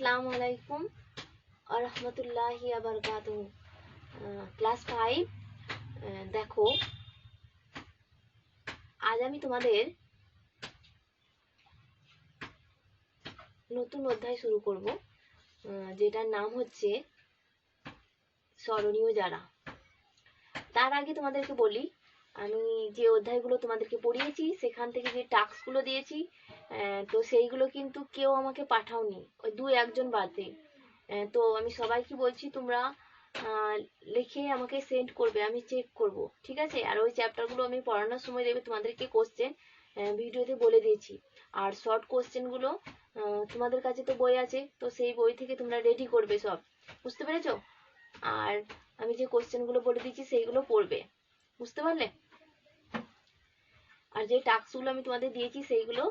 আসসালামু আলাইকুম ওয়া রাহমাতুল্লাহি ওয়া বারাকাতুহু। ক্লাস 5 দেখো, আজ আমি তোমাদের নতুন অধ্যায় শুরু করব, যেটার নাম হচ্ছে স্মরণীয় যারা। তার আগে তোমাদেরকে বলি, আমি যে অধ্যায়গুলো তোমাদেরকে পড়িয়েছি সেখান থেকে যে টাস্কগুলো দিয়েছি, তো সেইগুলো কিন্তু কেউ আমাকে পাঠাওনি, ওই 2-1 জন বাদে। তো আমি সবাইকে বলছি তোমরা লিখে আমাকে সেন্ড করবে, আমি চেক করব, ঠিক আছে? আর ওই চ্যাপ্টারগুলো আমি পড়ানোর সময় দেবে তোমাদেরকে কোশ্চেন ভিডিওতে বলে দিয়েছি। আর শর্ট কোশ্চেনগুলো তোমাদের কাছে তো বই আছে, তো সেই বই থেকে তোমরা রেডি করবে সব, বুঝতে পেরেছো? আর আমি যে কোশ্চেনগুলো বলে দিয়েছি সেইগুলো পড়বে, বুঝতে পারলে? আর যে টাস্কগুলো আমি তোমাদের দিয়েছি সেইগুলো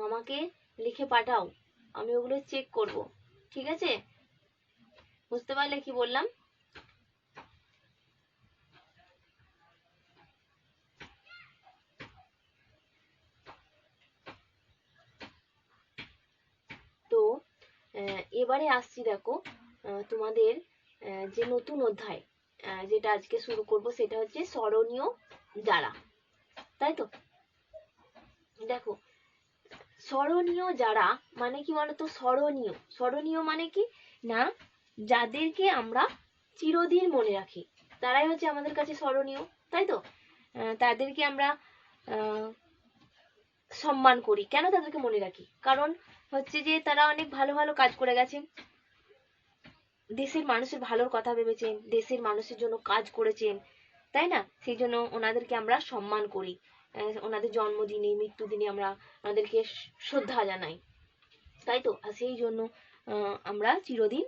আমাকে লিখে পাঠাও, আমি ওগুলো চেক করব, ঠিক আছে? বুঝতে পারলে কি বললাম? তো এবারে আসছি, দেখো তোমাদের যে নতুন অধ্যায় যেটা আজকে শুরু করব সেটা হচ্ছে স্মরণীয় যারা, তাই তো? দেখো, স্মরণীয় যারা মানে কি বলতো? স্মরণীয়, স্মরণীয় মানে কি না, যাদেরকে আমরা চিরদিন মনে রাখি তারাই হচ্ছে আমাদের কাছে স্মরণীয়, তাই তো? তাদেরকে আমরা সম্মান করি। কেন তাদেরকে মনে রাখি? কারণ হচ্ছে যে তারা অনেক ভালো ভালো কাজ করে গেছেন, দেশের মানুষের ভালোর কথা ভেবেছেন, দেশের মানুষের জন্য কাজ করেছেন, তাই না? সেই জন্য ওনাদেরকে আমরা সম্মান করি, ওনাদের জন্মদিনে মৃত্যুদিনে আমরা ওনাদেরকে শ্রদ্ধা জানাই, তাই তো? আর সেই জন্য আমরা চিরদিন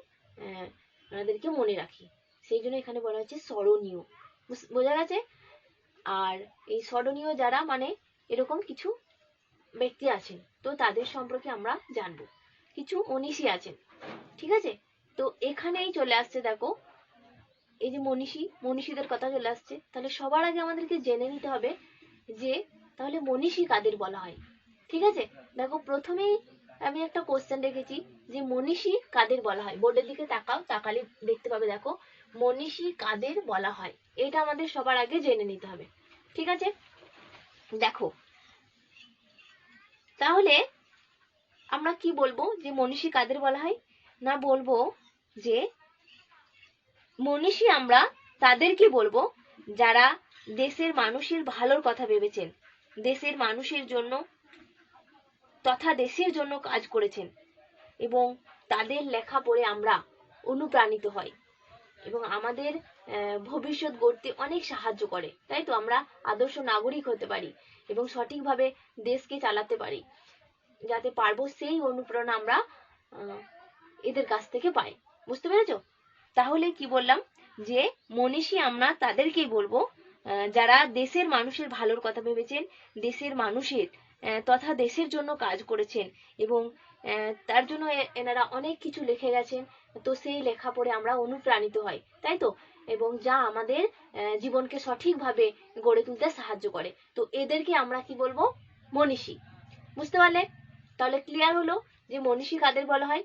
ওনাদেরকে মনে রাখি, সেই জন্য এখানে বলা হচ্ছে স্মরণীয়। বোঝা গেছে? আর এই স্মরণীয় যারা মানে এরকম কিছু ব্যক্তি আছেন, তো তাদের সম্পর্কে আমরা জানবো। কিছু মনীষী আছেন, ঠিক আছে? তো এখানেই চলে আসছে, দেখো এই যে মনীষীদের কথা চলে আসছে। তাহলে সবার আগে আমাদেরকে জেনে নিতে হবে যে তাহলে মনীষী কাদের বলা হয়, ঠিক আছে? দেখো, প্রথমেই আমি একটা কোশ্চেন রেখেছি যে মনীষী কাদের বলা হয়। বোর্ডের দিকে তাকাও, তাকালে দেখতে পাবে, দেখো মনীষী কাদের বলা হয়, এটা আমাদের সবার আগে জেনে নিতে হবে, ঠিক আছে? দেখো, তাহলে আমরা কি বলবো যে মনীষী কাদের বলা হয়? না, বলবো যে মনীষী আমরা তাদেরকে বলবো যারা দেশের মানুষের ভালোর কথা ভেবেছেন, দেশের মানুষের জন্য তথা দেশের জন্য কাজ করেছেন, এবং তাদের লেখা পড়ে আমরা অনুপ্রাণিত হই এবং আমাদের ভবিষ্যৎ গড়তে অনেক সাহায্য করে, তাই তো? আমরা আদর্শ নাগরিক হতে পারি এবং সঠিকভাবে দেশকে চালাতে পারি, যাতে পারবো সেই অনুপ্রেরণা আমরা এদের কাছ থেকে পাই। বুঝতে পেরেছো? তাহলে কি বললাম যে মনীষী আমরা তাদেরকেই বলবো যারা দেশের মানুষের ভালোর কথা ভেবেছেন, দেশের মানুষের তথা দেশের জন্য কাজ করেছেন, এবং তার জন্য এনারা অনেক কিছু লিখে গেছেন, তো সেই লেখা পড়ে আমরা অনুপ্রাণিত হই, তাই তো? এবং যা আমাদের জীবনকে সঠিকভাবে গড়ে তুলতে সাহায্য করে, তো এদেরকে আমরা কি বলবো? মনীষী। বুঝতে পারলে? তাহলে ক্লিয়ার হলো যে মনীষী কাদের বলা হয়।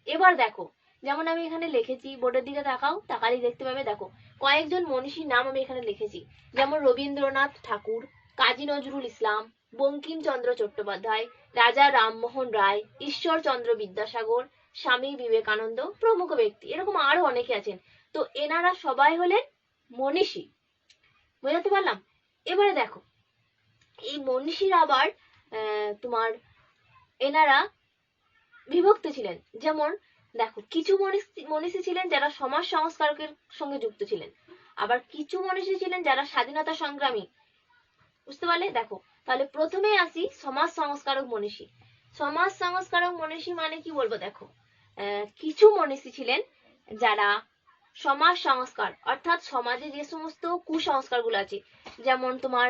এবার দেখো, যেমন আমি এখানে লিখেছি, বোর্ডের দিকে তাকাও, তাকালেই দেখতে পাবে, দেখো কয়েকজন মনীষীর নাম আমি এখানে লিখেছি। যেমন রবীন্দ্রনাথ ঠাকুর, কাজী নজরুল ইসলাম, বঙ্কিমচন্দ্র চট্টোপাধ্যায়, রাজা রামমোহন রায়, ঈশ্বরচন্দ্র বিদ্যাসাগর, স্বামী বিবেকানন্দ প্রমুখ ব্যক্তি, এরকম আরো অনেকে আছেন। তো এনারা সবাই হলেন মনীষী। বোঝাতে পারলাম? এবারে দেখো, এই মনীষীরা আবার তোমার এনারা বিভক্ত ছিলেন। যেমন দেখো, কিছু মনীষী ছিলেন যারা সমাজ সংস্কারকের সঙ্গে যুক্ত ছিলেন, আবার কিছু মনীষী ছিলেন যারা স্বাধীনতা সংগ্রামী। বুঝতে পারলে? দেখো, তাহলে প্রথমে আসি সমাজ সংস্কারক মনীষী। সমাজ সংস্কারক মনীষী মানে কি বলবো? দেখো, কিছু মনীষী ছিলেন যারা সমাজ সংস্কার, অর্থাৎ সমাজে যে সমস্ত কুসংস্কারগুলো আছে, যেমন তোমার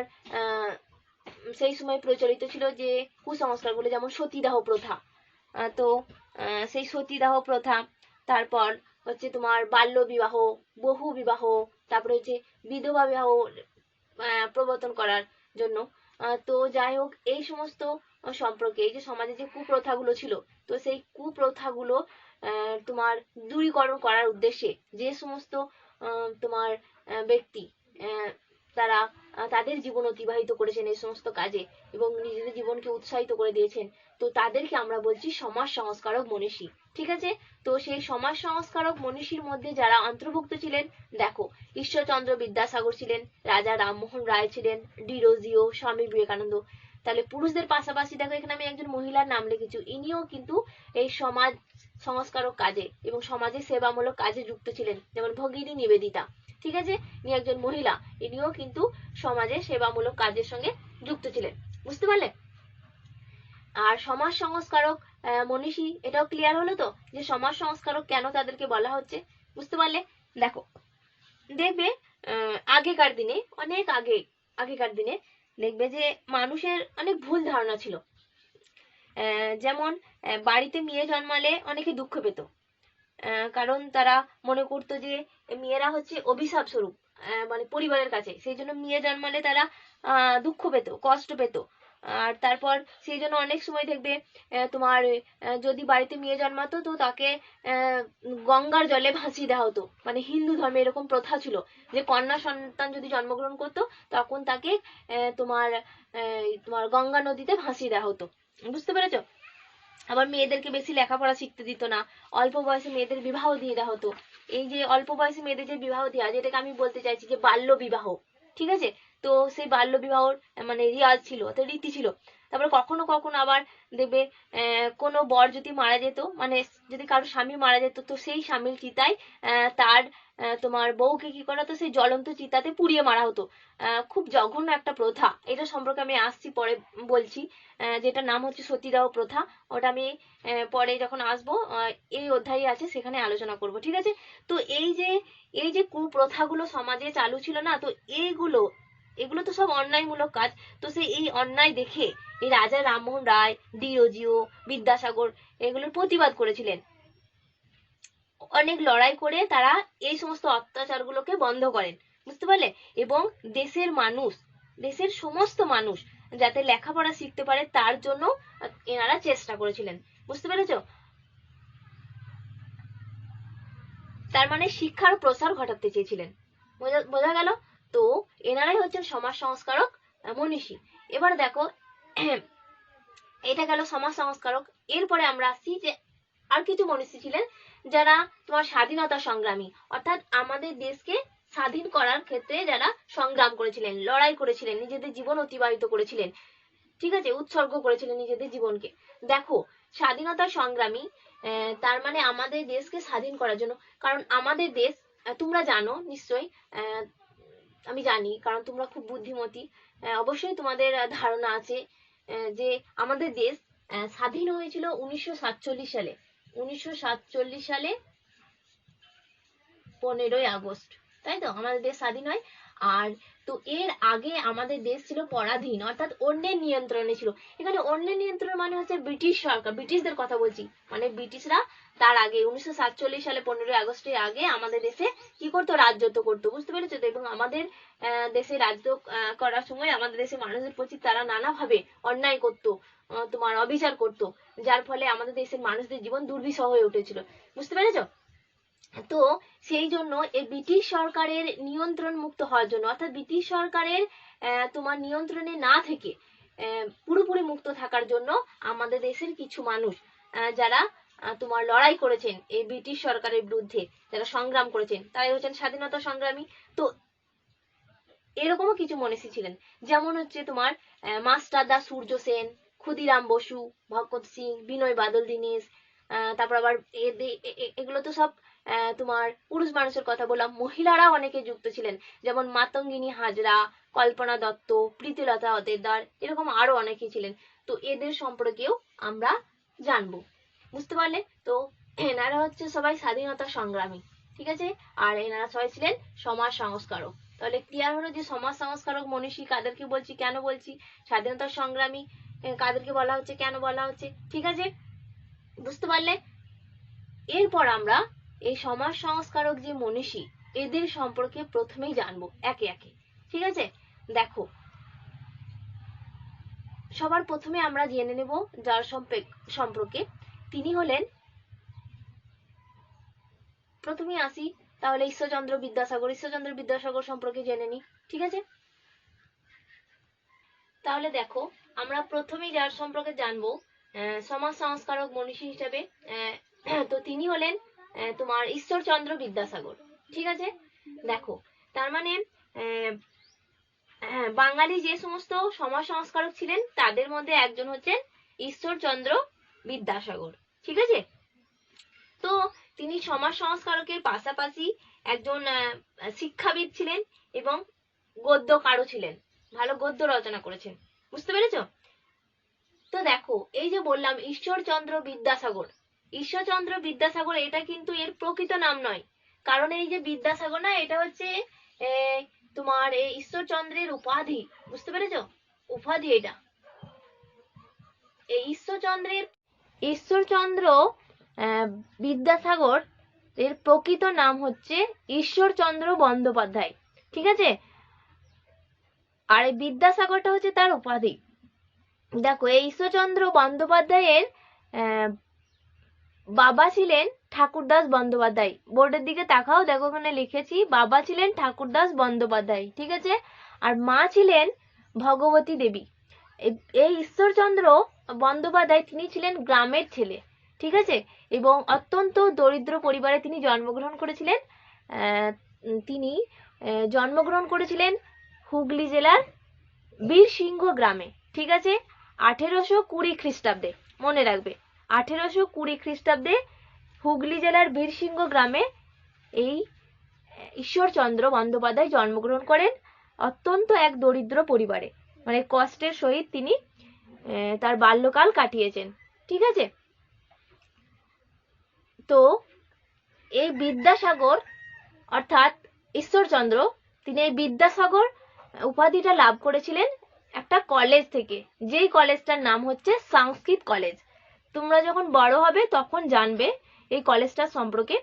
সেই সময় প্রচলিত ছিল যে কুসংস্কারগুলো, যেমন সতীদাহ প্রথা, তো সেই সতীদাহ প্রথা, তারপর হচ্ছে তোমার বাল্য বিবাহ, বহু বিবাহ, তারপরে হচ্ছে বিধবা বিবাহ প্রবর্তন করার জন্য। তো যাই হোক, এই সমস্ত সম্পর্কে, এই যে সমাজে যে কুপ্রথাগুলো ছিল, তো সেই কুপ্রথাগুলো তোমার দূরীকরণ করার উদ্দেশ্যে যে সমস্ত তোমার ব্যক্তি তারা তাদের জীবন অতিবাহিত করেছেন এই সমস্ত কাজে এবং নিজেদের জীবনকে উৎসাহিত করে দিয়েছেন, তো তাদেরকে আমরা বলছি সমাজ সংস্কারক মনীষী। ঠিক আছে, তো সেই সমাজ সংস্কারক মনীষীর মধ্যে যারা অন্তর্ভুক্ত ছিলেন, দেখো ঈশ্বরচন্দ্র বিদ্যাসাগর ছিলেন, রাজা রামমোহন রায় ছিলেন, ডিরোজিও, স্বামী বিবেকানন্দ। তাহলে পুরুষদের পাশাপাশি দেখো এখানে আমি একজন মহিলার নাম লিখেছি, ইনিও কিন্তু এই সমাজ সংস্কারক কাজে এবং সমাজের সেবামূলক কাজে যুক্ত ছিলেন, যেমন ভগিনী নিবেদিতা। ঠিক আছে, ইনি একজন মহিলা, ইনিও কিন্তু সমাজের সেবামূলক কাজের সঙ্গে যুক্ত ছিলেন। বুঝতে পারলে? আর সমাজ সংস্কারক মনীষী, এটাও ক্লিয়ার হলো তো যে সমাজ সংস্কারক কেন তাদেরকে বলা হচ্ছে। বুঝতে পারলে? দেখো দেখবে আগেকার দিনে, অনেক আগেকার দিনে দেখবে যে মানুষের অনেক ভুল ধারণা ছিল। যেমন বাড়িতে মেয়ে জন্মালে অনেকে দুঃখ পেত, কারণ তারা মনে করতো যে মেয়েরা হচ্ছে অভিশাপ স্বরূপ, মানে পরিবারের কাছে, সেই জন্য মেয়ে জন্মালে তারা দুঃখ পেত, কষ্ট পেত। আর তারপর সেই জন্য অনেক সময় দেখবে তোমার যদি বাড়িতে মেয়ে জন্মাতো তো তাকে গঙ্গার জলে ভাসিয়ে দেওয়া হতো। মানে হিন্দু ধর্মে এরকম প্রথা ছিল যে কন্যা সন্তান যদি জন্মগ্রহণ করতো তখন তাকে তোমার তোমার গঙ্গা নদীতে ভাসিয়ে দেওয়া হতো। বুঝতে পেরেছো? আবার মেয়েদেরকে বেশি লেখাপড়া শিখতে দিত না, অল্প বয়সে মেয়েদের বিবাহ দিয়ে দেওয়া হতো। এই যে অল্প বয়সে মেয়েদের যে বিবাহ দেওয়া, যেটাকে আমি বলতে চাইছি যে বাল্য বিবাহ। ঠিক আছে, তো সেই বাল্য বিবাহর মানে রিয়াজ ছিল, অর্থাৎ রীতি ছিল। তারপরে কখনো কখনো আবার দেখবে কোনো বর যদি মারা যেত, মানে যদি কারো স্বামী মারা যেত, তো সেই স্বামীর চিতায় তার তোমার বউকে কি করা হতো, সেই জ্বলন্ত চিতাতে পুড়িয়ে মারা হতো। খুব জঘন্য একটা প্রথা, এটা সম্পর্কে আমি আসছি পরে বলছি, যেটা নাম হচ্ছে সতীদাহ প্রথা। ওটা আমি পরে যখন আসবো এই অধ্যায়ে আছে সেখানে আলোচনা করব। ঠিক আছে, তো এই যে কুপ্রথাগুলো সমাজে চালু ছিল না, তো এগুলো তো সব অন্যায়মূলক কাজ। তো এই অন্যায় দেখে এই রাজা রামমোহন রায়, ডিরোজিও, বিদ্যাসাগর এগুলোর প্রতিবাদ করেছিলেন। অনেক লড়াই করে তারা এই সমস্ত অত্যাচারগুলোকে বন্ধ করেন। বুঝতে পারলে? এবং দেশের সমস্ত মানুষ যাতে লেখাপড়া শিখতে পারে তার জন্য এনারা চেষ্টা করেছিলেন। বুঝতে পেরেছো? তার মানে শিক্ষার প্রসার ঘটাতে চেয়েছিলেন। বোঝা গেল? তো এনারাই হচ্ছেন সমাজ সংস্কারক মনীষী। এবার দেখো এটা গেল সমাজ সংস্কারক। এরপরে আমরা আসছি যে আর কিছু মনীষী ছিলেন যারা তোমার স্বাধীনতা সংগ্রামী, অর্থাৎ আমাদের দেশকে স্বাধীন করার ক্ষেত্রে যারা সংগ্রাম করেছিলেন, লড়াই করেছিলেন, নিজেদের জীবন অতিবাহিত করেছিলেন। ঠিক আছে, উৎসর্গ করেছিলেন নিজেদের জীবনকে। দেখো স্বাধীনতা সংগ্রামী তার মানে আমাদের দেশকে স্বাধীন করার জন্য, কারণ আমাদের দেশ তোমরা জানো নিশ্চয়ই, আমি জানি কারণ তোমরা খুব বুদ্ধিমতী, অবশ্যই তোমাদের ধারণা আছে যে আমাদের দেশ স্বাধীন হয়েছিল 1947 সালে। 1947 সালে 15ই আগস্ট, তাই তো আমাদের দেশ স্বাধীন হয়। আর তো এর আগে আমাদের দেশ ছিল পরাধীন, অর্থাৎ অন্যের নিয়ন্ত্রণে ছিল। এখানে অন্যের নিয়ন্ত্রণ মানে হচ্ছে ব্রিটিশ সরকার, ব্রিটিশদের কথা বলছি। মানে ব্রিটিশরা তার আগে 1947 সালে 15ই আগস্টের আগে আমাদের দেশে কি করতো, রাজত্ব করতো। বুঝতে পেরেছো তো? এবং আমাদের দেশে রাজ্য করার সময় আমাদের দেশের মানুষদের প্রতি তারা নানাভাবে অন্যায় করতো, তোমার অবিচার করতো, যার ফলে আমাদের দেশের মানুষদের জীবন দুর্বিষহ হয়ে উঠেছিল। বুঝতে পেরেছো? তো সেই জন্য এই ব্রিটিশ সরকারের নিয়ন্ত্রণ মুক্ত হওয়ার জন্য, অর্থাৎ ব্রিটিশ সরকারের তোমার নিয়ন্ত্রণে না থেকে পুরোপুরি মুক্ত থাকার জন্য আমাদের দেশের কিছু মানুষ যারা তোমার লড়াই করেছেন এই ব্রিটিশ সরকারের বিরুদ্ধে, যারা সংগ্রাম করেছেন, তারাই হচ্ছেন স্বাধীনতা সংগ্রামী। তো এরকমও কিছু মনীষী ছিলেন, যেমন হচ্ছে তোমার মাস্টারদা সূর্য সেন, ক্ষুদিরাম বসু, ভগৎ সিং, বিনয় বাদল দীনেশ। তারপর আবার এগুলো তো সব তোমার পুরুষ মানুষের কথা বললাম। মহিলারা অনেকে যুক্ত ছিলেন, যেমন মাতঙ্গিনী হাজরা, কল্পনা দত্ত, প্রীতিলতা ওদেদার, এরকম আরো অনেকে ছিলেন। তো এদের সম্পর্কেও আমরা জানবো। বুঝতে পারলে? তো এনারা হচ্ছে সবাই স্বাধীনতা সংগ্রামী। ঠিক আছে, আর এনারা সবাই ছিলেন সমাজ সংস্কারক। তাহলে ক্লিয়ার হলো যে সমাজ সংস্কারক মনীষী কাদেরকে বলছি, কেন বলছি, স্বাধীনতা সংগ্রামী কাদেরকে বলা হচ্ছে, কেন বলা হচ্ছে। ঠিক আছে, বুঝতে পারলে? এরপর আমরা এই সমাজ সংস্কারক যে মনীষী এদের সম্পর্কে প্রথমেই জানবো একে একে। ঠিক আছে, দেখো সবার প্রথমে আমরা জেনে নেব যার সম্পর্কে। তিনি হলেন, প্রথমে আসি তাহলে ঈশ্বরচন্দ্র বিদ্যাসাগর। ঈশ্বরচন্দ্র বিদ্যাসাগর সম্পর্কে জেনে নিই, ঠিক আছে? তাহলে দেখো, আমরা প্রথমেই যার সম্পর্কে জানবো সমাজ সংস্কারক মনীষী হিসেবে, তো তিনি হলেন তোমার ঈশ্বরচন্দ্র বিদ্যাসাগর, ঠিক আছে? দেখো, তার মানে বাঙালি যে সমস্ত সমাজ সংস্কারক ছিলেন তাদের মধ্যে একজন হচ্ছেন ঈশ্বরচন্দ্র বিদ্যাসাগর, ঠিক আছে? তো তিনি সমাজ সংস্কারকের পাশাপাশি একজন শিক্ষাবিদ ছিলেন এবং গদ্যকারও ছিলেন, ভালো গদ্য রচনা করেছেন, বুঝতে পেরেছো? তো দেখো, এই যে বললাম ঈশ্বরচন্দ্র বিদ্যাসাগর, ঈশ্বরচন্দ্র বিদ্যাসাগর এটা কিন্তু এর প্রকৃত নাম নয়, কারণ এই যে বিদ্যাসাগর না, এটা হচ্ছে তোমার এই ঈশ্বরচন্দ্রের উপাধি, বুঝতে পেরেছো? উপাধি এটা। এই ঈশ্বরচন্দ্র বিদ্যাসাগর এর প্রকৃত নাম হচ্ছে ঈশ্বরচন্দ্র বন্দ্যোপাধ্যায়, ঠিক আছে? আর এই বিদ্যাসাগরটা হচ্ছে তার উপাধি। দেখো, এই ঈশ্বরচন্দ্র বন্দ্যোপাধ্যায়ের বাবা ছিলেন ঠাকুরদাস বন্দ্যোপাধ্যায়। বোর্ডের দিকে তাকাও, দেখো ওখানে লিখেছি বাবা ছিলেন ঠাকুরদাস বন্দ্যোপাধ্যায়, ঠিক আছে? আর মা ছিলেন ভগবতী দেবী। এই ঈশ্বরচন্দ্র বন্দ্যোপাধ্যায় তিনি ছিলেন গ্রামের ছেলে, ঠিক আছে? এবং অত্যন্ত দরিদ্র পরিবারে তিনি জন্মগ্রহণ করেছিলেন। তিনি জন্মগ্রহণ করেছিলেন হুগলি জেলার বীরসিংহ গ্রামে, ঠিক আছে? 1820 খ্রিস্টাব্দে, মনে রাখবে 1820 খ্রিস্টাব্দে হুগলি জেলার বীরসিংহ গ্রামে এই ঈশ্বরচন্দ্র বন্দ্যোপাধ্যায় জন্মগ্রহণ করেন, অত্যন্ত এক দরিদ্র পরিবারে, মানে কষ্টের সহিত তিনি তার বাল্যকাল কাটিয়েছেন, ঠিক আছে? তো এই বিদ্যাসাগর অর্থাৎ ঈশ্বরচন্দ্র, তিনি এই বিদ্যাসাগর উপাধিটা লাভ করেছিলেন একটা কলেজ থেকে, যেই কলেজটার নাম হচ্ছে সংস্কৃত কলেজ। তোমরা যখন বড় হবে তখন জানবে এই কলেজটার সম্পর্কে,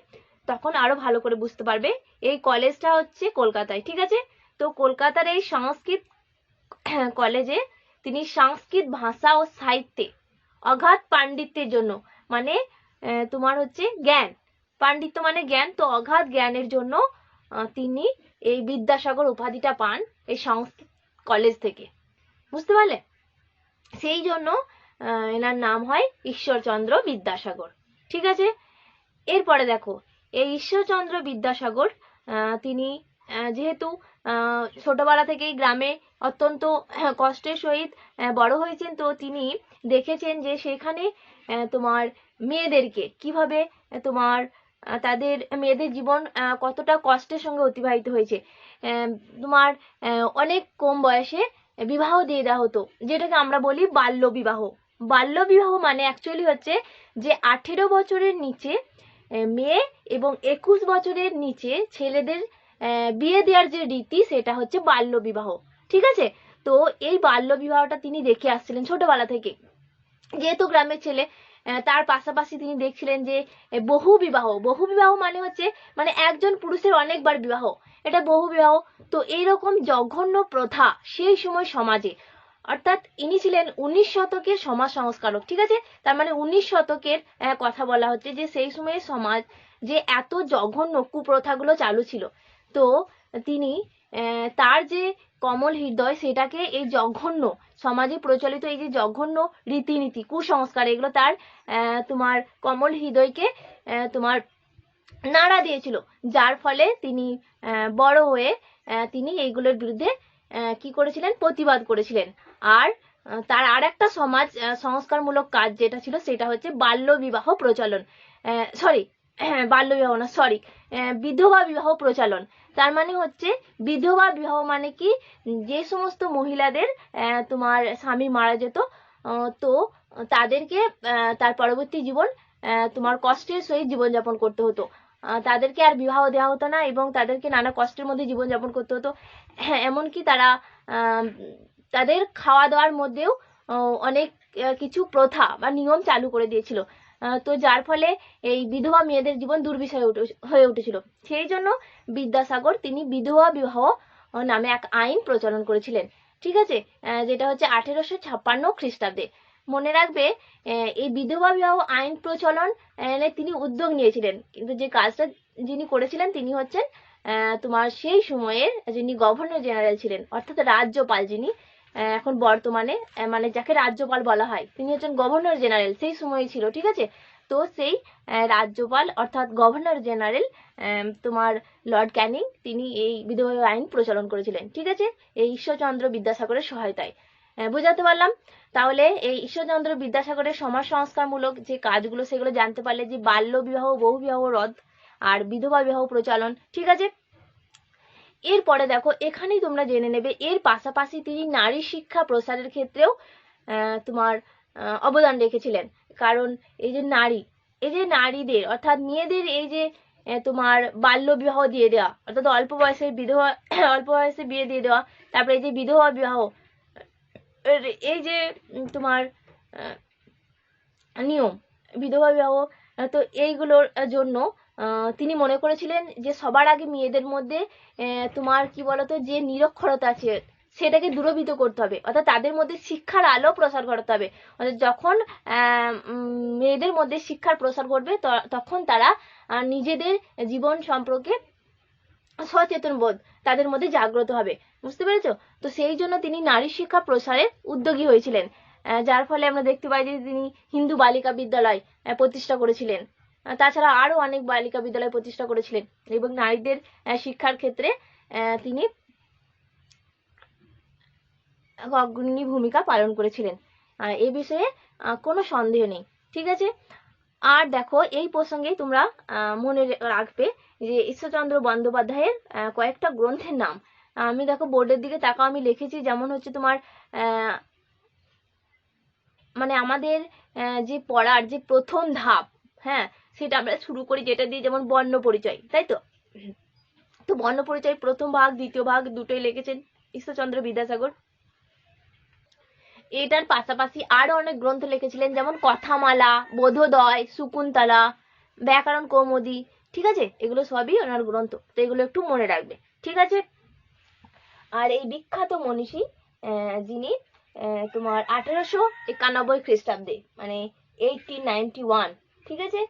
তখন আরো ভালো করে বুঝতে পারবে। এই কলেজটা হচ্ছে কলকাতায়, ঠিক আছে? তো কলকাতার এই সংস্কৃত কলেজে তিনি সংস্কৃত ভাষা ও সাহিত্যে অগাধ পাণ্ডিত্যের জন্য, মানে তোমার হচ্ছে জ্ঞান, পাণ্ডিত্য মানে জ্ঞান, তো অগাধ জ্ঞানের জন্য তিনি এই বিদ্যাসাগর উপাধিটা পান এই সংস্কৃত কলেজ থেকে, বুঝতে পারলে? সেই জন্য এনার নাম হয় ঈশ্বরচন্দ্র বিদ্যাসাগর, ঠিক আছে? এরপরে দেখো, এই ঈশ্বরচন্দ্র বিদ্যাসাগর তিনি যেহেতু ছোটবেলা থেকেই গ্রামে অত্যন্ত কষ্টের সহিত বড় হয়েছেন, তো তিনি দেখেছেন যে সেখানে তোমার মেয়েদেরকে কিভাবে তোমার তাদের মেয়েদের জীবন কতটা কষ্টের সঙ্গে অতিবাহিত হয়েছে। তোমার অনেক কম বয়সে বিবাহ দিয়ে দেওয়া হতো, যেটাকে আমরা বলি বাল্য বিবাহ। বাল্য বিবাহ মানে অ্যাকচুয়ালি হচ্ছে যে 18 বছরের নিচে মেয়ে এবং 21 বছরের নিচে ছেলেদের বিয়ে দেওয়ার যে রীতি, সেটা হচ্ছে বাল্য বিবাহ, ঠিক আছে? তো এই বাল্য বিবাহটা তিনি দেখে আসছিলেন ছোটবেলা থেকে, যেহেতু গ্রামের ছেলে। তার পাশাপাশি তিনি দেখছিলেন যে বহু বিবাহ, বহু বিবাহ মানে হচ্ছে মানে একজন পুরুষের অনেকবার বিবাহ, এটা বহু বিবাহ। তো এইরকম জঘন্য প্রথা সেই সময় সমাজে, অর্থাৎ ইনি ছিলেন 19 শতকের সমাজ সংস্কারক, ঠিক আছে? তার মানে 19 শতকের কথা বলা হচ্ছে, যে সেই সময়ে সমাজ যে এত জঘন্য কুপ্রথাগুলো চালু ছিল, তো তিনি তার যে কমল হৃদয়, সেটাকে এই জঘন্য সমাজে প্রচলিত এই যে জঘন্য রীতিনীতি কুসংস্কার, এগুলো তার তোমার কমল হৃদয়কে তোমার নাড়া দিয়েছিল, যার ফলে তিনি বড় হয়ে তিনি এইগুলোর বিরুদ্ধে কি করেছিলেন, প্রতিবাদ করেছিলেন। আর তার আর একটা সমাজ সংস্কারমূলক কাজ যেটা ছিল, সেটা হচ্ছে বাল্য বিবাহ প্রচলন, বাল্য বিবাহ না, বিধবা বিবাহ প্রচলন। তার মানে হচ্ছে বিধবা বিবাহ মানে কি, যে সমস্ত মহিলাদের তোমার স্বামী মারা যেত, তো তাদেরকে তার পরবর্তী জীবন তোমার কষ্টের সহিত জীবনযাপন করতে হতো, তাদেরকে আর বিবাহ দেওয়া হতো না এবং তাদেরকে নানা কষ্টের মধ্যে জীবনযাপন করতে হতো। হ্যাঁ, এমনকি তারা তাদের খাওয়া দাওয়ার মধ্যেও অনেক কিছু প্রথা বা নিয়ম চালু করে দিয়েছিল, তো যার ফলে এই বিধবা মেয়েদের জীবন দুর্বিষহ হয়ে উঠেছিল। সেই জন্য বিদ্যাসাগর তিনি বিধবা বিবাহ নামে এক আইন প্রচলন করেছিলেন। ঠিক আছে, যেটা হচ্ছে 1856 খ্রিস্টাব্দে। মনে রাখবে এই বিধবা বিবাহ আইন প্রচলন তিনি উদ্যোগ নিয়েছিলেন, কিন্তু যে কাজটা যিনি করেছিলেন তিনি হচ্ছেন তোমার সেই সময়ের যিনি গভর্নর জেনারেল ছিলেন, অর্থাৎ রাজ্যপাল, যিনি এখন বর্তমানে মানে যাকে রাজ্যপাল বলা হয়, তিনি হচ্ছেন গভর্নর জেনারেল, সেই সময় ছিল। ঠিক আছে, তো সেই রাজ্যপাল অর্থাৎ গভর্নর জেনারেল তোমার লর্ড ক্যানিং, তিনি এই বিধবা বিবাহ আইন প্রচলন করেছিলেন। ঠিক আছে, এই ঈশ্বরচন্দ্র বিদ্যাসাগরের সহায়তায়। বোঝাতে পারলাম? তাহলে এই ঈশ্বরচন্দ্র বিদ্যাসাগরের সমাজ সংস্কারমূলক যে কাজগুলো সেগুলো জানতে পারলে, যে বাল্য বিবাহ, বহু বিবাহ রদ আর বিধবা বিবাহ প্রচলন। ঠিক আছে, এরপরে দেখো এখানেই তোমরা জেনে নেবে এর পাশাপাশি তিনি নারী শিক্ষা প্রসারের ক্ষেত্রেও তোমার অবদান রেখেছিলেন। কারণ এই যে নারীদের অর্থাৎ মেয়েদের এই যে তোমার বাল্য বিবাহ দিয়ে দেওয়া, অর্থাৎ অল্প বয়সে বিয়ে দিয়ে দেওয়া, তারপরে এই যে বিধবা বিবাহ, এই যে তোমার নিয়ম বিধবা বিবাহ, তো এইগুলোর জন্য তিনি মনে করেছিলেন যে সবার আগে মেয়েদের মধ্যে তোমার কি বলতো, যে নিরক্ষরতা আছে সেটাকে দূরীভূত করতে হবে, অর্থাৎ তাদের মধ্যে শিক্ষার আলো প্রসার ঘটাতে হবে। অর্থাৎ যখন মেয়েদের মধ্যে শিক্ষার প্রসার ঘটবে তখন তারা নিজেদের জীবন সম্পর্কে সচেতন বোধ তাদের মধ্যে জাগ্রত হবে। বুঝতে পেরেছো? তো সেই জন্য তিনি নারী শিক্ষা প্রসারে উদ্যোগী হয়েছিলেন, যার ফলে আমরা দেখতে পাই যে তিনি হিন্দু বালিকা বিদ্যালয় প্রতিষ্ঠা করেছিলেন। তাছাড়া আরো অনেক বালিকা বিদ্যালয় প্রতিষ্ঠা করেছিলেন এবং নারীদের শিক্ষার ক্ষেত্রে তিনি অগ্রণী ভূমিকা পালন করেছিলেন, এই বিষয়ে কোনো সন্দেহ নেই। ঠিক আছে, আর দেখো এই প্রসঙ্গে তোমরা মনে রাখবে যে ঈশ্বরচন্দ্র বন্দ্যোপাধ্যায়ের কয়েকটা গ্রন্থের নাম। আমি দেখো বোর্ডের দিকে তাকাও, আমি লিখেছি, যেমন হচ্ছে তোমার মানে আমাদের যে পড়ার যে প্রথম ধাপ, হ্যাঁ, সেটা আমরা শুরু করি যেটা দিয়ে, যেমন বর্ণ পরিচয়, তাই তো? তো বর্ণ পরিচয় প্রথম ভাগ দ্বিতীয় ভাগ দুটোই লিখেছেন ঈশ্বরচন্দ্র বিদ্যাসাগর। এটার পাশাপাশি আরো অনেক গ্রন্থ লিখেছিলেন, যেমন কথামালা, বোধোদয়, শকুন্তলা, ব্যাকরণ কৌমুদী। ঠিক আছে, এগুলো সবই ওনার গ্রন্থ, তো এগুলো একটু মনে রাখবে। ঠিক আছে, আর এই বিখ্যাত মনীষী যিনি তোমার 1891 খ্রিস্টাব্দে, মানে 1891, ঠিক আছে,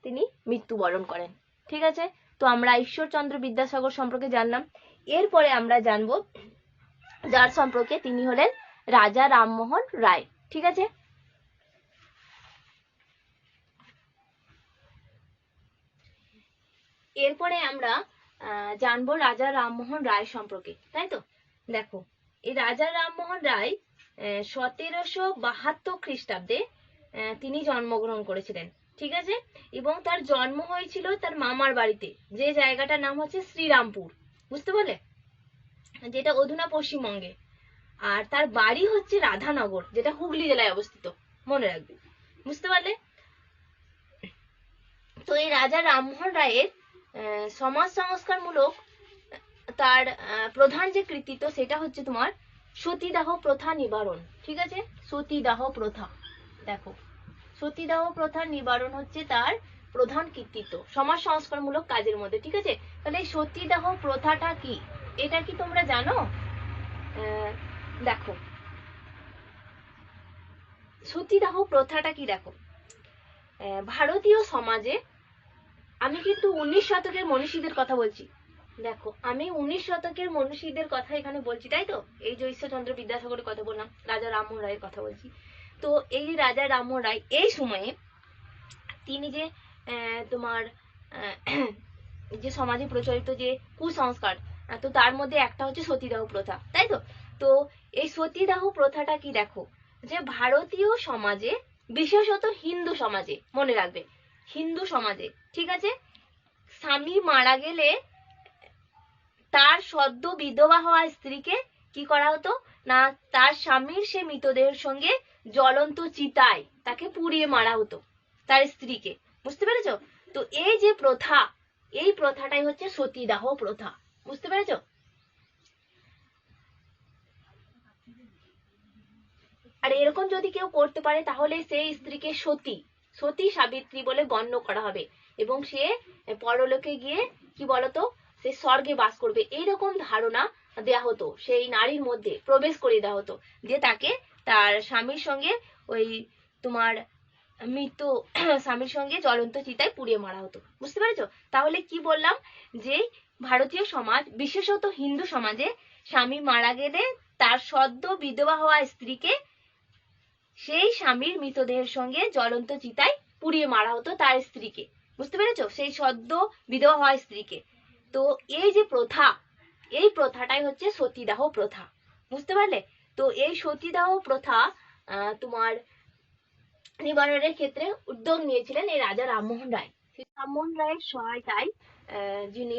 তিনি মৃত্যুবরণ করেন। ঠিক আছে, তো আমরা ঈশ্বরচন্দ্র বিদ্যাসাগর সম্পর্কে জানলাম। এরপরে আমরা জানবো যার সম্পর্কে, তিনি হলেন রাজা রামমোহন রায়। ঠিক আছে, এরপরে আমরা জানবো রাজা রামমোহন রায় সম্পর্কে, তাই তো? দেখো এই রাজা রামমোহন রায় 1772 খ্রিস্টাব্দে তিনি জন্মগ্রহণ করেছিলেন। ঠিক আছে, এবং তার জন্ম হয়েছিল তার মামার বাড়িতে, যে জায়গাটার নাম হচ্ছে শ্রীরামপুর। বুঝতে পারলে? যেটা অধুনা পশ্চিমবঙ্গে। আর তার বাড়ি হচ্ছে রাধানগর, যেটা হুগলি জেলায় অবস্থিত, মনে রাখবে। বুঝতে পারলে? তো এই রাজা রামমোহন রায়ের সমাজ সংস্কারমূলক তার প্রধান যে কৃতিত্ব, সেটা হচ্ছে তোমার সতীদাহ প্রথা নিবারণ। ঠিক আছে, সতীদাহ প্রথা, দেখো সতীদাহ প্রথা নিবারণ হচ্ছে তার প্রধান কৃতিত্ব সমাজ সংস্কারমূলক কাজের মধ্যে। ঠিক আছে, তাহলে এই সতীদাহ প্রথাটা কি, এটা কি তোমরা জানো? দেখো সতীদাহ প্রথাটা কি, দেখো ভারতীয় সমাজে, আমি কিন্তু 19 শতকের মনীষীদের কথা বলছি, দেখো আমি 19 শতকের মনীষীদের কথা এখানে বলছি, তাই তো? এই যে ঈশ্বরচন্দ্র বিদ্যাসাগরের কথা বললাম, রাজা রামমোহন রায়ের কথা বলছি। তো এই যে রাজা রামমোহন রায়, এই সময়ে তিনি যে তোমার যে সমাজে প্রচলিত যে কুসংস্কার, তো তার মধ্যে একটা হচ্ছে সতীদাহ প্রথা, তাই তো? তো এই সতীদাহ প্রথাটা কি, দেখো যে ভারতীয় সমাজে, বিশেষত হিন্দু সমাজে, মনে রাখবে হিন্দু সমাজে, ঠিক আছে, স্বামী মারা গেলে তার সদ্য বিধবা হওয়া স্ত্রীকে কি করা হতো না, তার স্বামীর সে মৃতদেহের সঙ্গে জ্বলন্ত চিতায় তাকে পুড়িয়ে মারা হতো, তার স্ত্রীকে। বুঝতে পেরেছো? তো এই যে প্রথা, এই প্রথাটাই হচ্ছে সতীদাহ প্রথা। বুঝতে পেরেছো? আর এরকম যদি কেউ করতে পারে তাহলে সেই স্ত্রীকে সতী সাবিত্রী বলে গণ্য করা হবে, এবং সে পরলোকে গিয়ে কি বলতো, সে স্বর্গে বাস করবে, এইরকম ধারণা দেয়া হতো, সেই নারীর মধ্যে প্রবেশ করে দেওয়া হতো, দিয়ে তাকে তার স্বামীর সঙ্গে ওই তোমার মৃত স্বামীর সঙ্গে জ্বলন্ত চিতায় পুড়িয়ে মারা হতো। বুঝতে পেরেছো? তাহলে কি বললাম, যে ভারতীয় সমাজ, বিশেষত হিন্দু সমাজে, স্বামী মারা গেলে তার সদ্য বিধবা হওয়া স্ত্রীকে সেই স্বামীর মৃতদেহের সঙ্গে জ্বলন্ত চিতায় পুড়িয়ে মারা হতো তার স্ত্রীকে। বুঝতে পেরেছো? সেই সদ্য বিধবা হওয়া স্ত্রীকে। তো এই যে প্রথা, এই প্রথাটাই হচ্ছে সতীদাহ প্রথা। বুঝতে পারলে? তো এই সতীদাহ প্রথা তোমার নিবারণের ক্ষেত্রে উদ্যোগ নিয়েছিলেন এই রাজা রামমোহন রায়। রামমোহন রায়ের সহায়তায় যিনি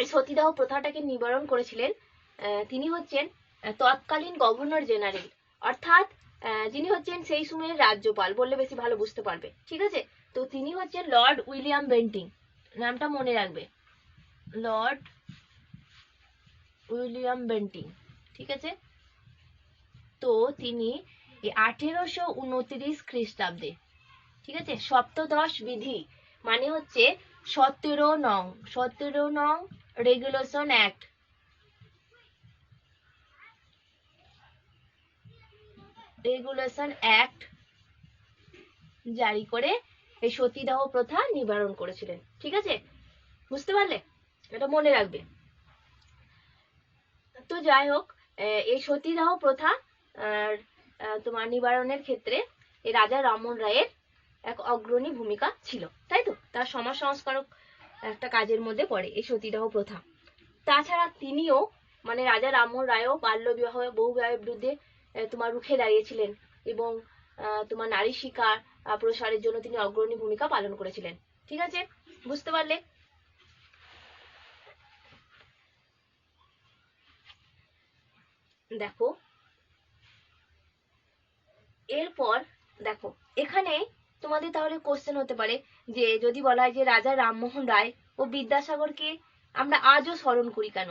এই সতীদাহ প্রথাটাকে নিবারণ করেছিলেন, তিনি হচ্ছেন তৎকালীন গভর্নর জেনারেল, অর্থাৎ যিনি হচ্ছেন সেই সময়ের রাজ্যপাল, বললে বেশি ভালো বুঝতে পারবে। ঠিক আছে? তো তিনি হচ্ছেন লর্ড উইলিয়াম বেন্টিং, নামটা মনে রাখবে, লর্ড উইলিয়াম বেন্টিং। ঠিক আছে? তো তিনি 1829 খ্রিস্টাব্দে, ঠিক আছে, সপ্তদশ বিধি মানে হচ্ছে 17 নং রেগুলেশন অ্যাক্ট, জারি করে এই সতীদাহ প্রথা নিবারণ করেছিলেন। ঠিক আছে? বুঝতে পারলে? এটা মনে রাখবে। তো যাই হোক, এই সতীদাহ প্রথা তোমার নিবারণের ক্ষেত্রে এই রাজা রামমোহন রায়ের এক অগ্রণী ভূমিকা ছিল, তাই তো? তার সমাজ সংস্কারক একটা কাজের মধ্যে পড়ে এই সতীদাহ প্রথা। তাছাড়া তিনিও, মানে রাজা রামমোহন রায়ও বাল্য বিবাহ, বহু বিবাহের বিরুদ্ধে তোমার রুখে দাঁড়িয়েছিলেন এবং তোমার নারী শিক্ষার প্রসারের জন্য তিনি অগ্রণী ভূমিকা পালন করেছিলেন। ঠিক আছে? বুঝতে পারলে? দেখো, এরপর দেখো এখানে তোমাদের তাহলে কোশ্চেন হতে পারে যে যদি বলা হয় যে রাজা রামমোহন রায় ও বিদ্যাসাগরকে আমরা আজও স্মরণ করি কেন,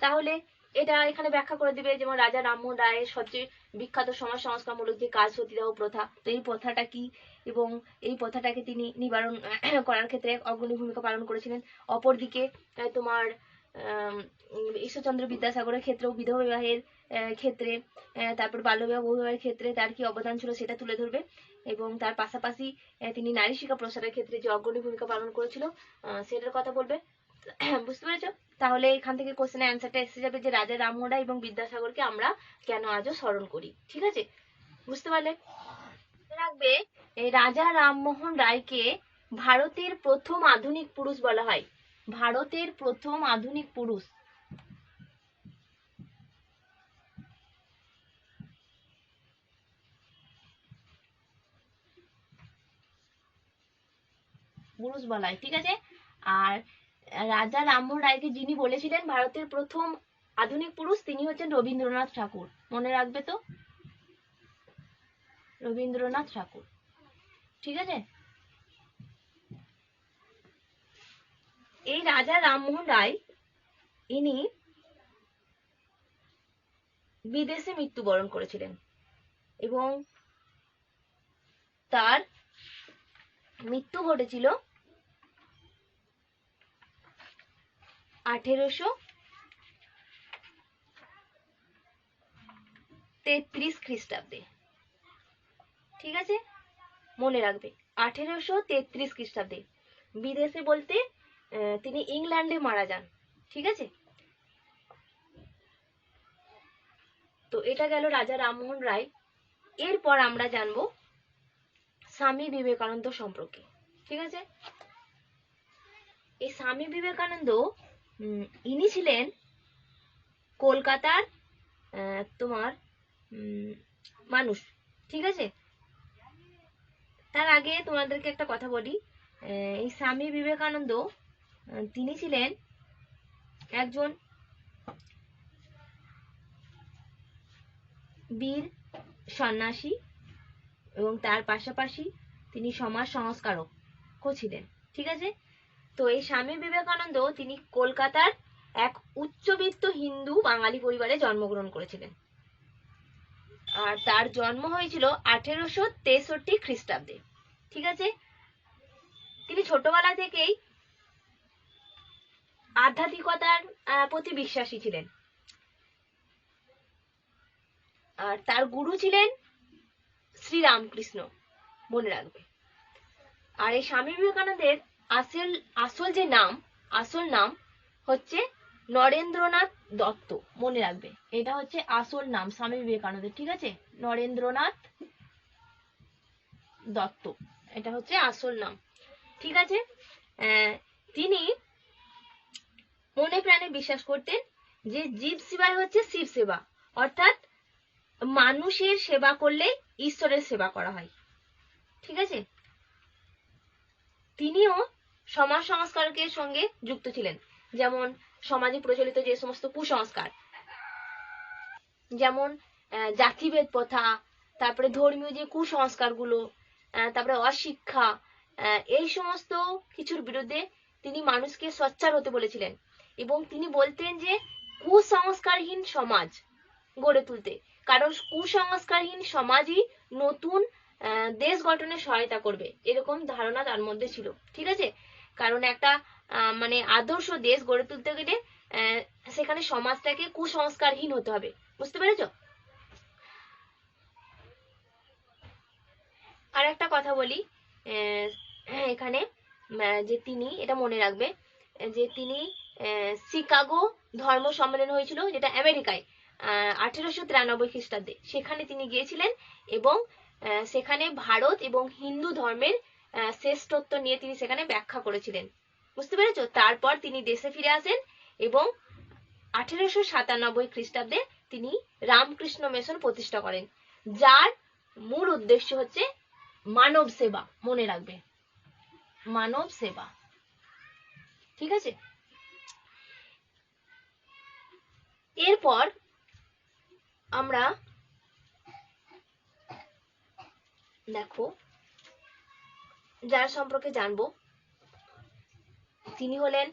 তাহলে এটা এখানে ব্যাখ্যা করে দিবে। যেমন রাজা রামমোহন রায়ের সবচেয়ে বিখ্যাত সমাজ সংস্কারমূলক যে কাজ সতীদাহ প্রথা, তো এই প্রথাটা কি এবং এই প্রথাটাকে তিনি নিবারণ করার ক্ষেত্রে অগ্রণী ভূমিকা পালন করেছিলেন। অপরদিকে তোমার ঈশ্বরচন্দ্র বিদ্যাসাগরের ক্ষেত্রেও বিধবা বিবাহের ক্ষেত্রে, তারপর বাল্যবিবাহ বহু বিবাহের ক্ষেত্রে তার কি অবদান ছিল সেটা তুলে ধরবে, এবং তার পাশাপাশি তিনি নারী শিক্ষা প্রসারের ক্ষেত্রে যে অগ্রণী ভূমিকা পালন করেছিল সেটার কথা বলবে। বুঝতে পেরেছো? তাহলে এখান থেকে কোশ্চেনের অ্যান্সারটা এসে যাবে যে রাজা রামমোহন রায় এবং বিদ্যাসাগরকে আমরা কেন আজও স্মরণ করি। ঠিক আছে? বুঝতে পারলে? রাখবে, এই রাজা রামমোহন রায়কে ভারতের প্রথম আধুনিক পুরুষ বলা হয়। ভারতের প্রথম আধুনিক পুরুষ। পুরুষ বলা হয়। ঠিক আছে? আর রাজা রামমোহন রায়কে যিনি বলেছিলেন ভারতের প্রথম আধুনিক পুরুষ, তিনি হচ্ছেন রবীন্দ্রনাথ ঠাকুর। মনে রাখবে তো, রবীন্দ্রনাথ ঠাকুর। ঠিক আছে? এই রাজা রামমোহন রায় ইনি বিদেশে মৃত্যুবরণ করেছিলেন এবং তার মৃত্যু ঘটেছিল 1833 খ্রিস্টাব্দে। ঠিক আছে? মনে রাখবে, 1833 খ্রিস্টাব্দে। বিদেশে বলতে তিনি ইংল্যান্ডে মারা যান। ঠিক আছে? তো এটা গেল রাজা রামমোহন রায়। এরপর আমরা জানবো স্বামী বিবেকানন্দ সম্পর্কে। ঠিক আছে? এই স্বামী বিবেকানন্দ ইনি ছিলেন কলকাতার তোমার মানুষ। ঠিক আছে? তার আগে তোমাদেরকে একটা কথা বলি, এই স্বামী বিবেকানন্দ তিনি ছিলেন একজন বীর সন্ন্যাসী এবং তার পাশাপাশি তিনি সমাজ সংস্কারকও ছিলেন। ঠিক আছে? তো এই স্বামী বিবেকানন্দ তিনি কলকাতার এক উচ্চবিত্ত হিন্দু বাঙালি পরিবারে জন্মগ্রহণ করেছিলেন। আর তার জন্ম হয়েছিল 1863 খ্রিস্টাব্দে। ঠিক আছে? তিনি ছোটবেলা থেকেই আধ্যাত্মিকতার প্রতি বিশ্বাসী ছিলেন আর তার গুরু ছিলেন শ্রীরামকৃষ্ণ, মনে রাখবে। আর এই স্বামী বিবেকানন্দের আসল যে নাম, আসল নাম হচ্ছে নরেন্দ্রনাথ দত্ত, মনে রাখবে। এটা হচ্ছে আসল নাম স্বামী বিবেকানন্দের, ঠিক আছে, নরেন্দ্রনাথ দত্ত, এটা হচ্ছে আসল নাম, ঠিক আছে। তিনি মনে প্রাণে বিশ্বাস করতেন যে জীব সেবাই হচ্ছে শিব সেবা, অর্থাৎ মানুষের সেবা করলে ঈশ্বরের সেবা করা হয়, ঠিক আছে। তিনিও সমাজ সংস্কারকের সঙ্গে যুক্ত ছিলেন, যেমন সমাজে প্রচলিত যে সমস্ত কুসংস্কার, যেমন জাতিভেদ প্রথা, তারপরে ধর্মীয় যে কুসংস্কারগুলো, তারপরে অশিক্ষা, এই সমস্ত কিছুর বিরুদ্ধে তিনি মানুষকে সোচ্চার হতে বলেছিলেন। এবং তিনি বলতেন যে কুসংস্কারহীন সমাজ গড়ে তুলতে, কারণ কুসংস্কারহীন সমাজই নতুন দেশ গঠনে সহায়তা করবে, এরকম ধারণা তার মধ্যে ছিল, ঠিক আছে। কারণ একটা মানে আদর্শ দেশ গড়ে তুলতে গেলে সেখানে সমাজটাকে কুসংস্কারহীন হতে হবে, বুঝতে পেরেছ? আর একটা কথা বলি এখানে, যে তিনি, এটা মনে রাখবে যে তিনি শিকাগো ধর্ম সম্মেলন হয়েছিল, যেটা আমেরিকায় 1893 খ্রিস্টাব্দে, সেখানে তিনি গিয়েছিলেন এবং সেখানে ভারত এবং হিন্দু ধর্মের শ্রেষ্ঠত্ব নিয়ে তিনি সেখানে ব্যাখ্যা করেছিলেন, বুঝতে পেরেছ? তারপর তিনি দেশে ফিরে আসেন এবং 1897 খ্রিস্টাব্দে তিনি রামকৃষ্ণ মিশন প্রতিষ্ঠা করেন, যার মূল উদ্দেশ্য হচ্ছে মানব সেবা, মনে রাখবে, মানব সেবা, ঠিক আছে। এরপর আমরা দেখো যার সম্পর্কে জানবো, তিনি হলেন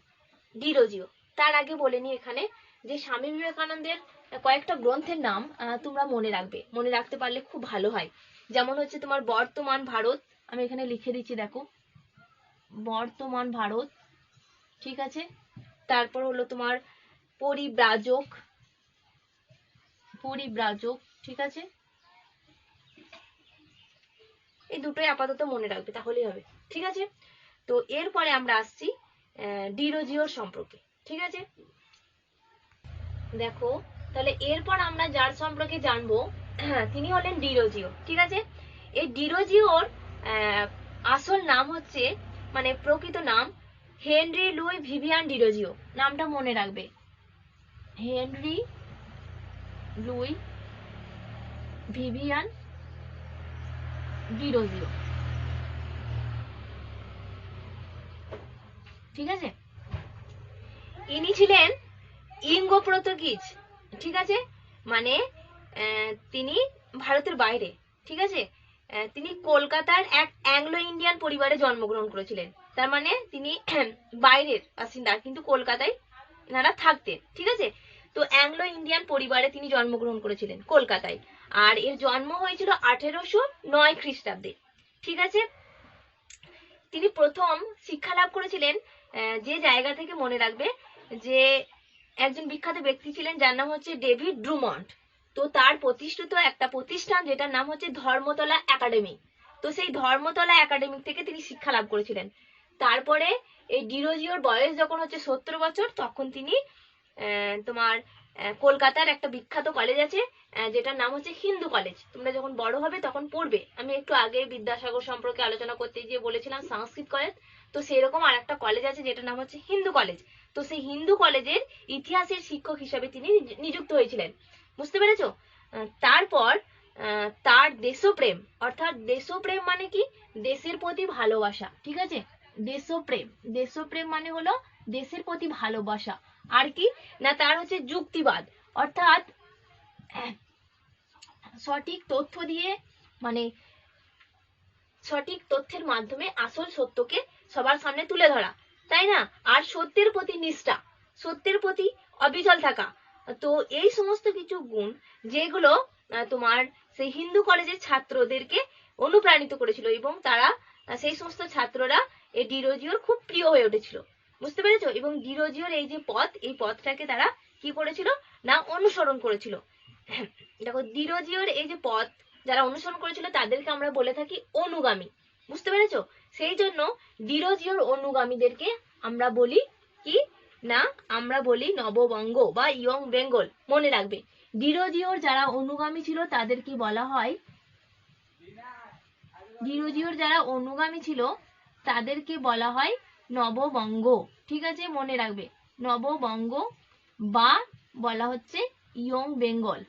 ডিরোজিও। তার আগে বলে নি এখানে যে স্বামী বিবেকানন্দের কয়েকটা গ্রন্থের নাম তোমরা মনে রাখবে, মনে রাখতে পারলে খুব ভালো হয়। যেমন হচ্ছে তোমার বর্তমান ভারত, আমি এখানে লিখে দিচ্ছি, দেখো, বর্তমান ভারত, ঠিক আছে। তারপর হলো তোমার পরিব্রাজক, পরিব্রাজক, ঠিক আছে। এই দুটোই আপাতত মনে রাখবে, তাহলেই হবে, ঠিক আছে। তো এরপরে আমরা আসছি ডিরোজিওর সম্পর্কে, ঠিক আছে। দেখো তাহলে এরপর আমরা যার সম্পর্কে জানবো তিনি হলেন ডিরোজিও, ঠিক আছে। এই ডিরোজিওর আসল নাম হচ্ছে, মানে প্রকৃত নাম হেনরি লুই ভিভিয়ান ডিরোজিও, নামটা মনে রাখবে, হেনরি লুই ভিভিয়ান ডিরোজিও, ঠিক আছে। ইনি ছিলেন ইঙ্গো পর্তুগিজ, ঠিক আছে, মানে তিনি ভারতের বাইরে, ঠিক আছে। তিনি কলকাতার এক অ্যাংলো ইন্ডিয়ান পরিবারে জন্মগ্রহণ করেছিলেন, তার মানে তিনি বাইরের বাসিন্দা, কিন্তু কলকাতায় এনারা থাকতেন, ঠিক আছে। তো অ্যাংলো ইন্ডিয়ান পরিবারে তিনি জন্মগ্রহণ করেছিলেন কলকাতায়, আর এর জন্ম হয়েছিল 1809 খ্রিস্টাব্দে, ঠিক আছে। তিনি প্রথম শিক্ষা লাভ করেছিলেন যে জায়গা থেকে, মনে রাখবে যে একজন বিখ্যাত ব্যক্তি ছিলেন যার নাম হচ্ছে ডেভিড ড্রুমন্ড। তো তার প্রতিষ্ঠিত একটা প্রতিষ্ঠান যেটার নাম হচ্ছে ধর্মতলা একাডেমি, তো সেই ধর্মতলা একাডেমি থেকে তিনি শিক্ষা লাভ করেছিলেন। তারপরে এই ডিরোজিওর বয়স যখন হচ্ছে 70 বছর, তখন তিনি তোমার কলকাতার একটা বিখ্যাত কলেজ আছে যেটার নাম হচ্ছে হিন্দু কলেজ, তোমরা যখন বড় হবে তখন পড়বে, আমি একটু আগে বিদ্যাসাগর সম্পর্কে আলোচনা করতে গিয়ে বলেছিলাম সংস্কৃত কলেজ, তো সেরকম আর একটা কলেজ আছে যেটার নাম হচ্ছে হিন্দু কলেজ। তো সেই হিন্দু কলেজের ইতিহাসের শিক্ষক হিসেবে তিনি নিযুক্ত হয়েছিলেন, বুঝতে পেরেছো? তারপর তার দেশপ্রেম, অর্থাৎ দেশপ্রেম মানে কি, দেশের প্রতি ভালোবাসা, ঠিক আছে। দেশপ্রেম, দেশপ্রেম মানে হলো দেশের প্রতি ভালোবাসা। আর কি না, তার হচ্ছে যুক্তিবাদ, অর্থাৎ সঠিক তথ্য দিয়ে, মানে সঠিক তথ্যের মাধ্যমে আসল সত্যকে সবার সামনে তুলে ধরা, তাই না? আর সত্যের প্রতি নিষ্ঠা, সত্যের প্রতি অবিচল থাকা। তো এই সমস্ত কিছু গুণ যেগুলো তোমার সেই হিন্দু কলেজের ছাত্রদেরকে অনুপ্রাণিত করেছিল, এবং তারা সেই সমস্ত ছাত্ররা এই ডিরোজিওর খুব প্রিয় হয়ে উঠেছিল, বুঝতে পেরেছো? এবং ডিরোজিওর এই যে পথ, এই পথটাকে তারা কি করেছিল না অনুসরণ করেছিল। দেখো ডিরোজিওর এই যে পথ যারা অনুসরণ করেছিল তাদেরকে আমরা বলে থাকি অনুগামী, বুঝতে পেরেছো? সেই জন্য ডিরোজিওর অনুগামীদেরকে আমরা বলি কি না, আমরা বলি নববঙ্গ বা ইয়ং বেঙ্গল। মনে রাখবে, ডিরোজিওর যারা অনুগামী ছিল তাদেরকে বলা হয়, ডিরোজিওর যারা অনুগামী ছিল তাদেরকে বলা হয় নববঙ্গ। ঠিক আছে, মনে রাখবে, নববঙ্গ বা বলা হচ্ছে young Bengal.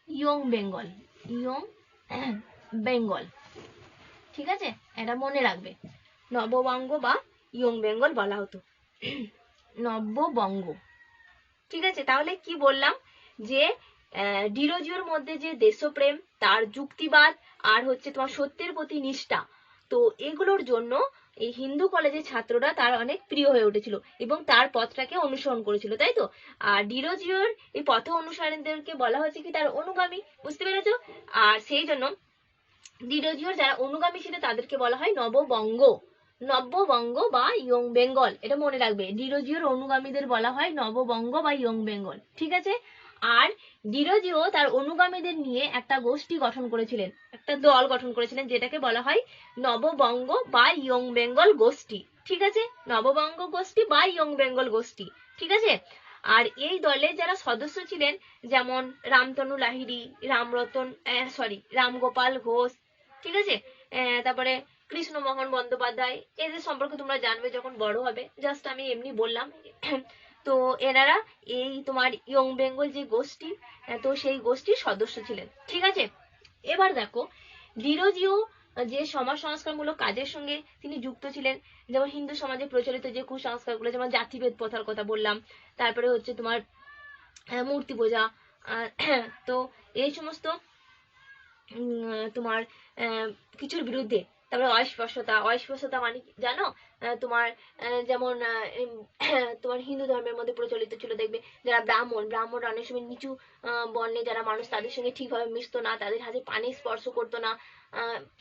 Young Bengal, young Bengal. ঠিক আছে, এটা মনে রাখবে, নববঙ্গ বা ইয়ং বেঙ্গল বলা হতো। নববঙ্গ। ঠিক আছে, তাহলে কি বললাম যে ডিরোজিওর মধ্যে যে দেশপ্রেম, তার যুক্তিবাদ, আর হচ্ছে তোমার সত্যের প্রতি নিষ্ঠা, তো এগুলোর জন্য এই হিন্দু কলেজের ছাত্ররা তার অনেক প্রিয় হয়ে উঠেছিল এবং তার পথটাকে অনুসরণ করেছিল, তাই তো। আর ডিরোজিওর এই পথ অনুসারীদেরকে বলা হচ্ছে কি তার অনুগামী, বুঝতে পেরেছো? আর সেই জন্য ডিরোজিওর যারা অনুগামী ছিল তাদেরকে বলা হয় নববঙ্গ, নববঙ্গ বা ইয়ং বেঙ্গল। এটা মনে রাখবে, ডিরোজিওর অনুগামীদের বলা হয় নববঙ্গ বা ইয়ং বেঙ্গল। ঠিক আছে, আর ডিরোজিও তার অনুগামীদের নিয়ে একটা গোষ্ঠী গঠন করেছিলেন, একটা দল গঠন করেছিলেন, যেটাকে বলা হয় নববঙ্গ বা ইয়ং বেঙ্গল গোষ্ঠী। ঠিক আছে, নববঙ্গ গোষ্ঠী বা ইয়ং বেঙ্গল গোষ্ঠী। ঠিক আছে, আর এই দলে যারা সদস্য ছিলেন যেমন রামতনু লাহিড়ী, রামরতন রামগোপাল ঘোষ, ঠিক আছে, তারপরে কৃষ্ণমোহন বন্দ্যোপাধ্যায়, এদের সম্পর্কে তোমরা জানবে যখন বড় হবে, জাস্ট আমি এমনি বললাম। তো এনারা এই তোমার ইয়ং বেঙ্গল যে গোষ্ঠী, তো সেই গোষ্ঠীর সদস্য ছিলেন। ঠিক আছে, এবার দেখো ডিরোজিও যে সমাজ সংস্কারমূলক কাজের সঙ্গে তিনি যুক্ত ছিলেন, যেমন হিন্দু সমাজে প্রচলিত যে কুসংস্কারগুলো, যেমন জাতিভেদ প্রথার কথা বললাম, তারপরে হচ্ছে তোমার মূর্তি পূজা, তো এই সমস্ত তোমার কিছুর বিরুদ্ধে। তারপরে অস্পৃশ্যতা, অস্পৃশ্যতা মানে জানো, তোমার যেমন তোমার হিন্দু ধর্মের মধ্যে প্রচলিত ছিল, দেখবে যারা ব্রাহ্মণ, ব্রাহ্মণ অনেক সময় নিচু বর্ণে যারা মানুষ, তাদের সঙ্গে ঠিকভাবে মিশতো না, তাদের হাতে পানি স্পর্শ করতো না,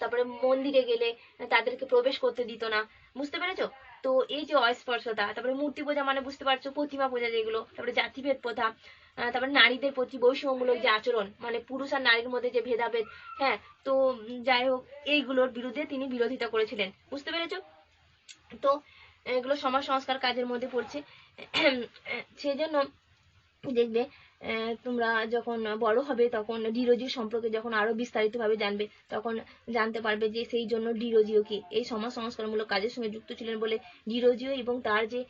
তারপরে মন্দিরে গেলে তাদেরকে প্রবেশ করতে দিত না, বুঝতে পেরেছো? তো এই যে অস্পর্শতা, তারপরে মূর্তি পূজা মানে বুঝতে পারছো প্রতিমা পূজা যেগুলো, তারপরে জাতিভেদ প্রথা, তারপরে নারীদের প্রতি বৈষম্যমূলক যে আচরণ, মানে পুরুষ আর নারীর মধ্যে যে ভেদাভেদ, হ্যাঁ, তো যাই হোক এইগুলোর বিরুদ্ধে তিনি বিরোধিতা করেছিলেন, বুঝতে পেরেছো? তো এগুলো সমাজ সংস্কার কাজের মধ্যে পড়ছে। সেজন্য দেখবে তোমরা যখন বড় হবে তখন ডিরোজিও সম্পর্কে যখন আরো বিস্তারিতভাবে জানবে, তখন জানতে পারবে যে সেই জন্য ডিরোজিও কি এই সমাজ সংস্কারমূলক কাজের সঙ্গে যুক্ত ছিলেন বলে ডিরোজিও এবং তার যে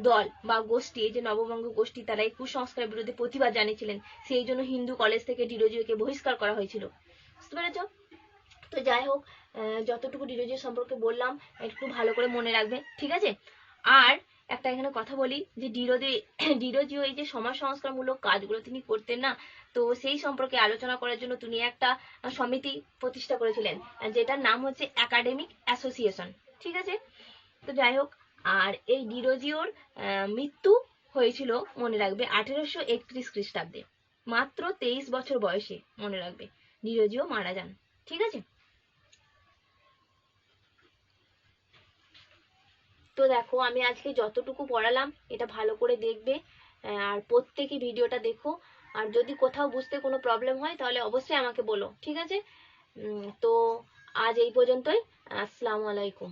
দল বা গোষ্ঠী, এই যে নববঙ্গ গোষ্ঠী, তারা এই কুসংস্কারের বিরুদ্ধে প্রতিবাদ জানিয়েছিলেন, সেই জন্য হিন্দু কলেজ থেকে ডিরোজিওকে বহিষ্কার করা হয়েছিল, বুঝতে পেরেছো? তো যাই হোক, যতটুকু ডিরোজিও সম্পর্কে বললাম একটু ভালো করে মনে রাখবে, ঠিক আছে? আর একটা এখানে কথা বলি যে ডিরোজিও এই যে সমাজ সংস্কারমূলক কাজগুলো তিনি করতেন না, তো সেই সম্পর্কে আলোচনা করার জন্য তিনি একটা সমিতি প্রতিষ্ঠা করেছিলেন, যেটার নাম হচ্ছে একাডেমিক অ্যাসোসিয়েশন। ঠিক আছে, তো যাই হোক, আর এই ডিরোজিওর মৃত্যু হয়েছিল মনে রাখবে 1831 খ্রিস্টাব্দে, মাত্র 23 বছর বয়সে, মনে রাখবে ডিরোজিও মারা যান। ঠিক আছে, তো দেখো আমি আজকে যতটুকু পড়ালাম এটা ভালো করে দেখবে, আর প্রত্যেকে ভিডিওটা দেখো, আর যদি কোথাও বুঝতে কোনো প্রবলেম হয় তাহলে অবশ্যই আমাকে বলো, ঠিক আছে? তো আজ এই পর্যন্তই। আসসালামু আলাইকুম।